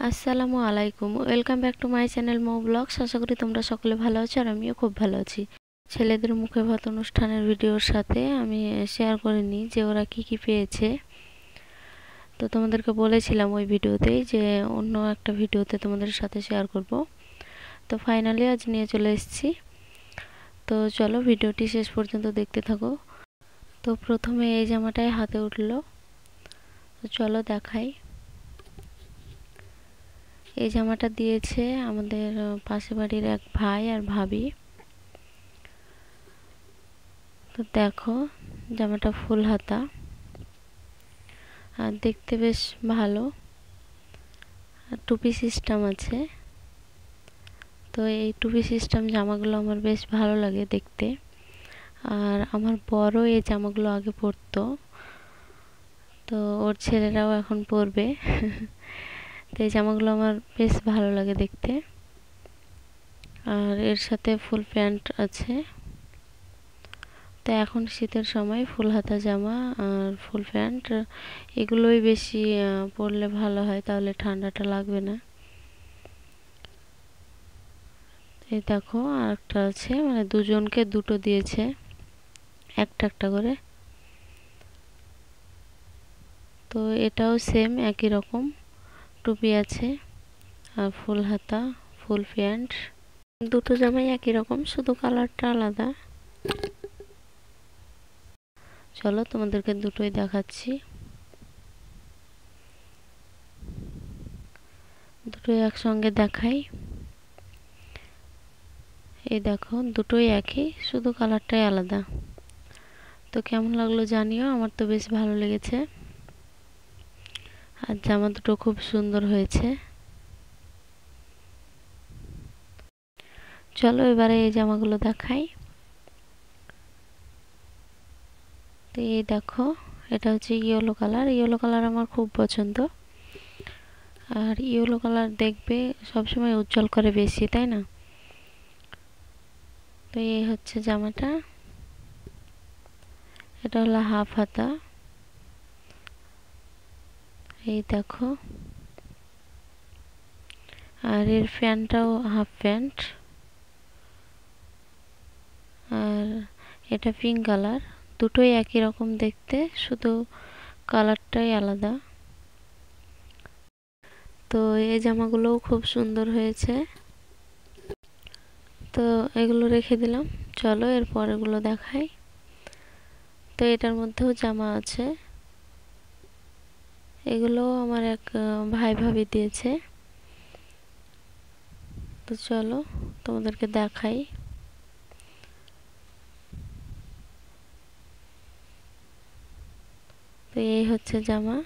আসসালামু আলাইকুম, welcome back to my channel Mou vlogs. আশা করি তোমরা সকলে ভালো আছো আর আমিও খুব ভালো আছি। ছেলেদের মুখে ভাত অনুষ্ঠানের ভিডিওর সাথে আমি শেয়ার করে নিই যে ওরা কি পেয়েছে। তো তোমাদেরকে বলেছিলাম ওই ভিডিওতেই যে অন্য একটা ভিডিওতে তোমাদের সাথে শেয়ার করব। তো ফাইনালি আজ নিয়ে চলে এসেছি। তো চলো ভিডিওটি শেষ পর্যন্ত দেখতে থাকো। তো প্রথমে এই জামাটাই হাতে উঠলো, তো চলো দেখাই। এই জামাটা দিয়েছে আমাদের পাশে বাড়ির এক ভাই আর ভাবি। তো দেখো জামাটা ফুল হাতা আর দেখতে বেশ ভালো, আর টুপি সিস্টেম আছে। তো এই টুপি সিস্টেম জামাগুলো আমার বেশ ভালো লাগে দেখতে, আর আমার বড় এই জামাগুলো আগে পরতো, তো ওর ছেলেরাও এখন পরবে। তো এই জামাগুলো আমার বেশ ভালো লাগে দেখতে, আর এর সাথে ফুল প্যান্ট আছে। তো এখন শীতের সময় ফুল হাতা জামা আর ফুল প্যান্ট এগুলোই বেশি পরলে ভালো হয়, তাহলে ঠান্ডাটা লাগবে না। এই দেখো আর একটা আছে, মানে দুজনকে দুটো দিয়েছে, একটা একটা করে। তো এটাও সেম একই রকম, টুপি আছে আর ফুল হাতা ফুল প্যান্ট। দুটো জামাই একই রকম, শুধু কালারটা আলাদা। চলো তোমাদেরকে দুটোই দেখাচ্ছি। দুটোই একসঙ্গে দেখাই। এই দেখো দুটোই একই, শুধু কালারটাই আলাদা। তো কেমন লাগলো জানিও, আমার তো বেশ ভালো লেগেছে, আর জামা দুটো খুব সুন্দর হয়েছে। চলো এবারে এই জামাগুলো দেখাই। তো এই দেখো এটা হচ্ছে ইয়েলো কালার। ইয়েলো কালার আমার খুব পছন্দ, আর ইয়েলো কালার দেখবে সবসময় উজ্জ্বল করে বেশি, তাই না? তো এই হচ্ছে জামাটা, এটা হলো হাফ হাতা। এই দেখো, আর এর প্যান্টটাও হাফ প্যান্ট, আর এটা পিঙ্ক কালার। দুটোই একই রকম দেখতে, শুধু কালারটাই আলাদা। তো এই জামাগুলোও খুব সুন্দর হয়েছে। তো এগুলো রেখে দিলাম, চলো এরপর এগুলো দেখাই। তো এটার মধ্যেও জামা আছে, এগুলো আমার এক ভাই ভাবি দিয়েছে। তো চলো তোমাদেরকে দেখাই। তো এই হচ্ছে জামা,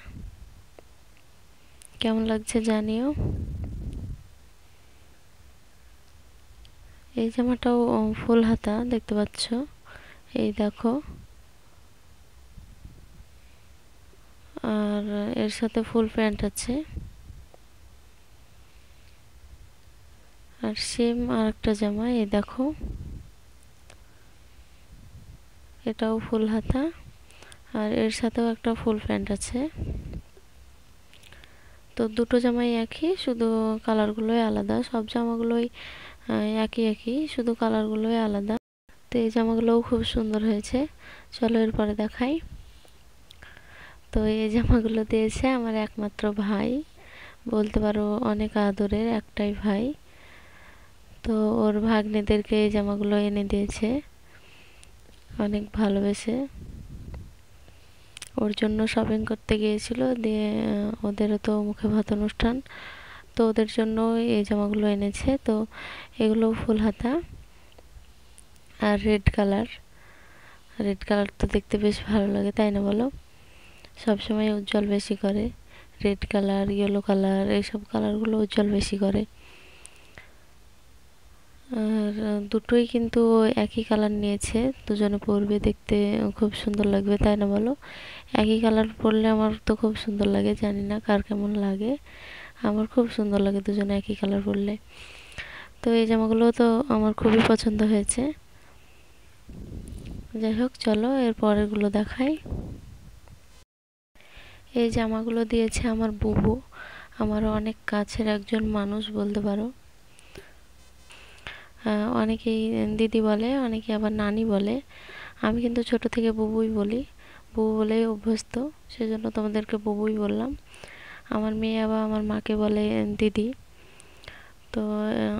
কেমন লাগছে জানিও। এই জামাটাও ফুল হাতা দেখতে পাচ্ছ, এই দেখো, আর এর সাথে ফুল প্যান্ট আছে। আর সেম আর একটা জামা, এই দেখো, এটাও ফুল হাতা, আর এর সাথেও একটা ফুল প্যান্ট আছে। তো দুটো জামাই একই, শুধু কালারগুলোই আলাদা। সব জামাগুলোই একই, শুধু কালারগুলোই আলাদা। তো এই জামাগুলোও খুব সুন্দর হয়েছে, চলো এরপরে দেখাই। তো এই জামাগুলো দিয়েছে আমার একমাত্র ভাই, বলতে পারো অনেক আদরের একটাই ভাই। তো ওর ভাগ্নেদেরকে এই জামাগুলো এনে দিয়েছে অনেক ভালোবেসে। ওর জন্য শপিং করতে গিয়েছিল, দিয়ে ওদেরও তো মুখে ভাত অনুষ্ঠান, তো ওদের জন্য এই জামাগুলো এনেছে। তো এগুলো ফুল হাতা আর রেড কালার। রেড কালার তো দেখতে বেশ ভালো লাগে, তাই না বলো? সবসময় উজ্জ্বল বেশি করে, রেড কালার ইয়েলো কালার এইসব কালারগুলো উজ্জ্বল বেশি করে। আর দুটোই কিন্তু একই কালার নিয়েছে, দুজনে পরবে, দেখতে খুব সুন্দর লাগবে, তাই না বলো? একই কালার পরলে আমার তো খুব সুন্দর লাগে, জানি না কার কেমন লাগে, আমার খুব সুন্দর লাগে দুজনে একই কালার পরলে। তো এই জামাগুলো তো আমার খুবই পছন্দ হয়েছে। যাই হোক চলো এর পরেরগুলো দেখাই। এই জামাগুলো দিয়েছে আমার বুবু, আমারও অনেক কাছের একজন মানুষ বলতে পারো। অনেকেই দিদি বলে, অনেকে আবার নানি বলে। আমি কিন্তু ছোট থেকে বুবুই বলি, বুবু বলেই অভ্যস্ত, সেজন্য তোমাদেরকে বুবুই বললাম। আমার মেয়ে আবার আমার মাকে বলে দিদি। তো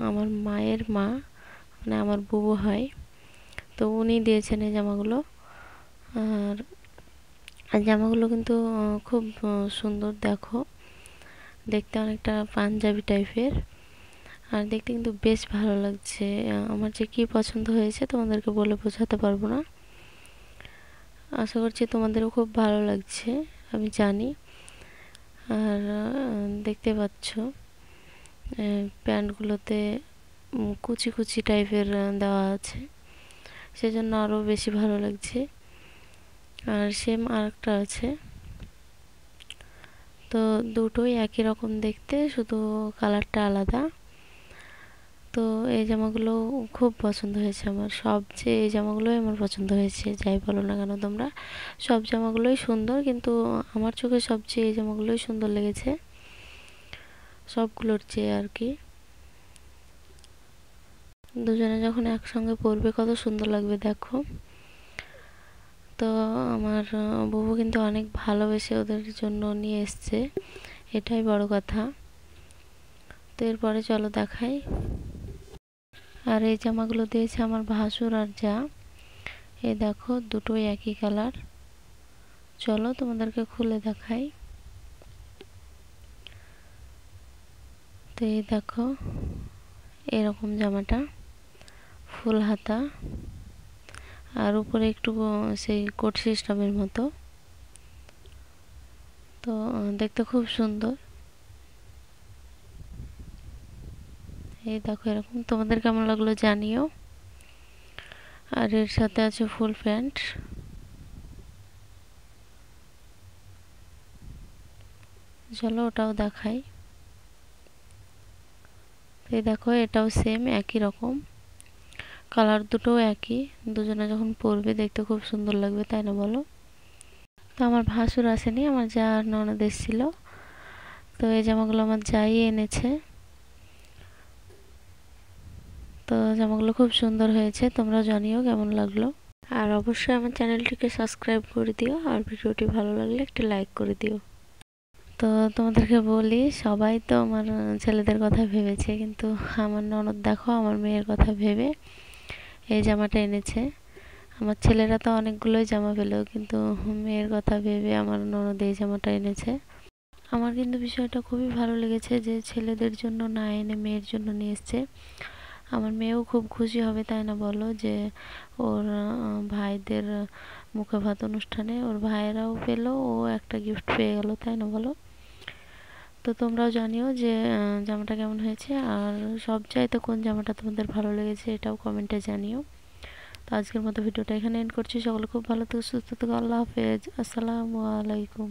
আমার মায়ের মা মানে আমার বুবু হয়, তো উনি দিয়েছেন এই জামাগুলো। আর জামাগুলো কিন্তু খুব সুন্দর, দেখো দেখতে অনেকটা পাঞ্জাবি টাইপের, আর দেখতে কিন্তু বেশ ভালো লাগছে। আমার যে কি পছন্দ হয়েছে তোমাদেরকে বলে বোঝাতে পারবো না। আশা করছি তোমাদেরও খুব ভালো লাগছে, আমি জানি। আর দেখতে পাচ্ছ প্যান্টগুলোতে কুচি কুচি টাইপের দেওয়া আছে, সেজন্য আরও বেশি ভালো লাগছে। আর সেম আরেকটা আছে, তো দুটোই একই রকম দেখতে, শুধু কালারটা আলাদা। তো এই জামাগুলো খুব পছন্দ হয়েছে আমার, সবচেয়ে এই জামাগুলোই আমার পছন্দ হয়েছে। যাই বলো না কেন তোমরা, সব জামাগুলোই সুন্দর, কিন্তু আমার চোখে সবচেয়ে এই জামাগুলোই সুন্দর লেগেছে সবগুলোর চেয়ে আর কি। দুজনে যখন একসঙ্গে পরবে কত সুন্দর লাগবে দেখো। তো আমার বুবু কিন্তু অনেক ভালোবেসে ওদের জন্য নিয়ে এসছে, এটাই বড় কথা। তো এরপরে চলো দেখাই। আর এই জামাগুলো দিয়েছে আমার ভাসুর আর যা। এই দেখো দুটোই একই কালার, চলো তোমাদেরকে খুলে দেখাই। তো এই দেখো এরকম জামাটা, ফুল হাতা, আর উপরে একটু সেই কোট সিস্টেমের মতো। তো দেখতে খুব সুন্দর। এই দেখো এরকম, তোমাদের কেমন লাগলো জানিও। আর এর সাথে আছে ফুল প্যান্ট। চলো ওটাও দেখাই। এই দেখো এটাও সেম একই রকম, কালার দুটোও একই। দুজনে যখন পরবে দেখতে খুব সুন্দর লাগবে, তাই না বলো? তো আমার ভাসুর আসেনি, আমার যা ননদ এসেছিল। তো এই জামাগুলো আমার যাই এনেছে। তো জামাগুলো খুব সুন্দর হয়েছে, তোমরা জানিও কেমন লাগলো। আর অবশ্যই আমার চ্যানেলটিকে সাবস্ক্রাইব করে দিও, আর ভিডিওটি ভালো লাগলে একটি লাইক করে দিও। তো তোমাদেরকে বলি, সবাই তো আমার ছেলেদের কথা ভেবেছে, কিন্তু আমার ননদ দেখো আমার মেয়ের কথা ভেবে এই জামাটা এনেছে। আমার ছেলেরা তো অনেকগুলোই জামা পেলো, কিন্তু মেয়ের কথা ভেবে আমার ননদ এই জামাটা এনেছে। আমার কিন্তু বিষয়টা খুবই ভালো লেগেছে যে ছেলেদের জন্য না এনে মেয়ের জন্য নিয়ে এসছে। আমার মেয়েও খুব খুশি হবে, তাই না বলো, যে ওর ভাইদের মুখে ভাত অনুষ্ঠানে ওর ভাইয়েরাও পেলো, ও একটা গিফট পেয়ে গেল, তাই না বলো? তো তোমরাও জানিও যে জামাটা কেমন হয়েছে, আর সব চাইতে কোন জামাটা তোমাদের ভালো লেগেছে এটাও কমেন্টে জানিও। তো আজকের মতো ভিডিওটা এখানে এন্ড করছি। সকলে খুব ভালো থেকো, সুস্থ থেকো, আল্লাহ হাফেজ, আসসালামু আলাইকুম।